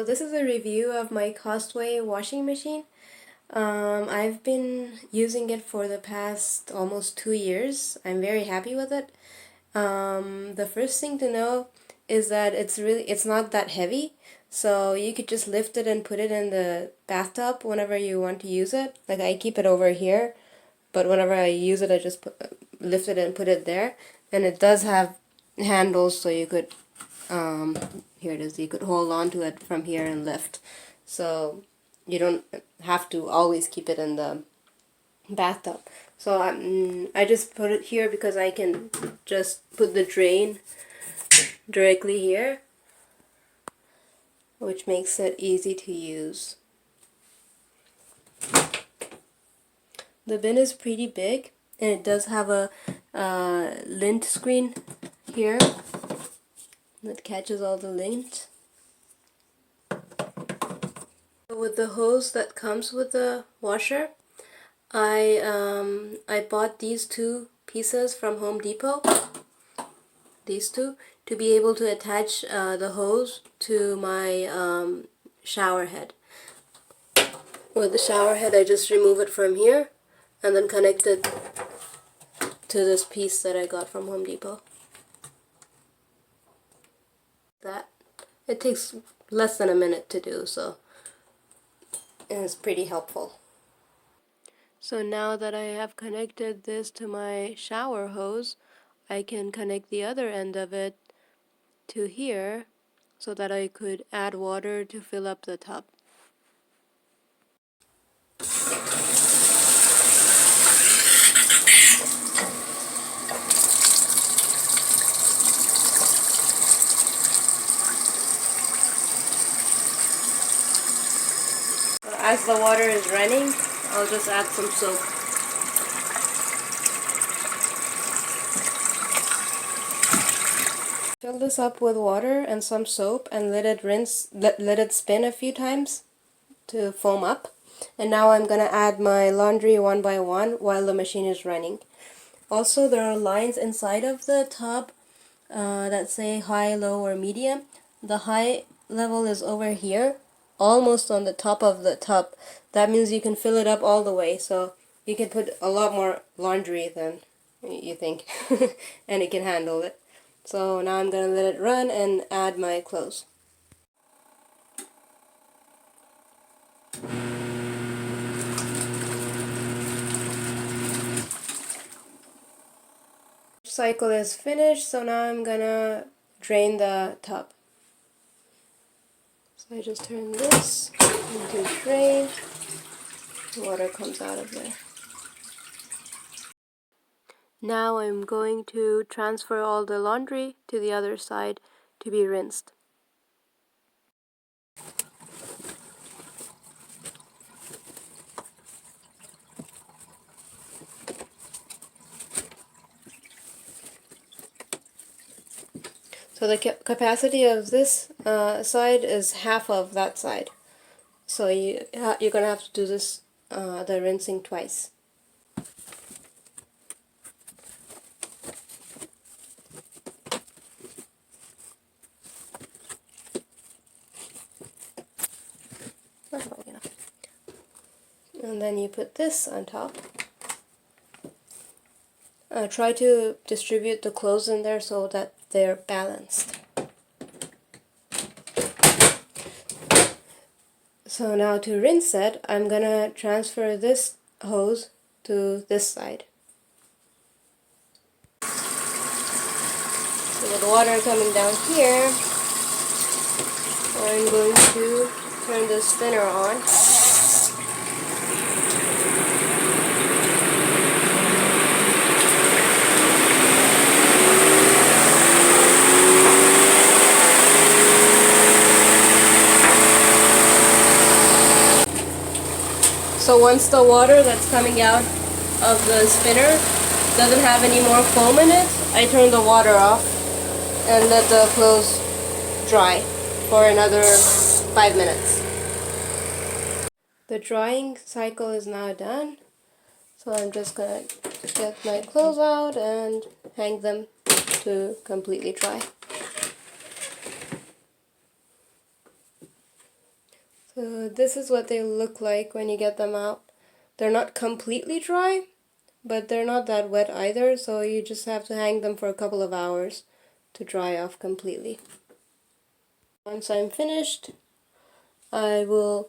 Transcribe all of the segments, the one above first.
So this is a review of my Costway washing machine. I've been using it for the past almost 2 years. I'm very happy with it. The first thing to know is that it's not that heavy, so you could just lift it and put it in the bathtub whenever you want to use it. Like I keep it over here, but whenever I use it I just lift it and put it there. And it does have handles, so you could here it is, you could hold on to it from here and lift, so you don't have to always keep it in the bathtub. So I just put it here because I can just put the drain directly here, which makes it easy to use. The bin is pretty big, and it does have a lint screen here that catches all the lint. With the hose that comes with the washer, I bought these two pieces from Home Depot, these two, to be able to attach the hose to my shower head. With the shower head, I just remove it from here and then connect it to this piece that I got from Home Depot. That it takes less than a minute to do, so it's pretty helpful. So now that I have connected this to my shower hose, I can connect the other end of it to here so that I could add water to fill up the tub. As the water is running, I'll just add some soap. Fill this up with water and some soap and let it spin a few times to foam up. And now I'm gonna add my laundry one by one while the machine is running. Also, there are lines inside of the tub that say high, low, or medium. The high level is over here, almost on the top of the tub. That means you can fill it up all the way, so you can put a lot more laundry than you think and it can handle it. So now I'm gonna let it run and add my clothes. Cycle is finished, so now I'm gonna drain the tub. So I just turn this into drain. Water comes out of there. Now I'm going to transfer all the laundry to the other side to be rinsed. So the capacity of this side is half of that side. So you're gonna have to do this the rinsing twice. Not long enough. And then you put this on top. Try to distribute the clothes in there so that they're balanced. So now to rinse it, I'm gonna transfer this hose to this side. So with water coming down here, I'm going to turn the spinner on. So once the water that's coming out of the spinner doesn't have any more foam in it, I turn the water off and let the clothes dry for another 5 minutes. The drying cycle is now done, so I'm just gonna get my clothes out and hang them to completely dry. So this is what they look like when you get them out. They're not completely dry, but they're not that wet either, so you just have to hang them for a couple of hours to dry off completely. Once I'm finished, I will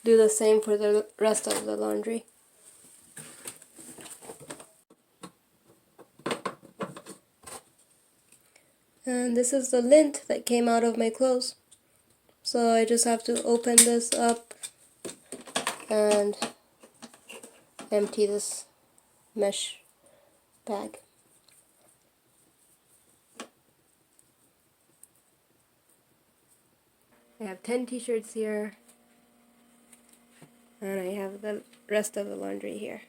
do the same for the rest of the laundry. And this is the lint that came out of my clothes. So I just have to open this up and empty this mesh bag. I have 10 t-shirts here, and I have the rest of the laundry here.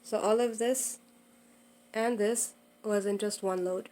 So all of this and this was in just one load.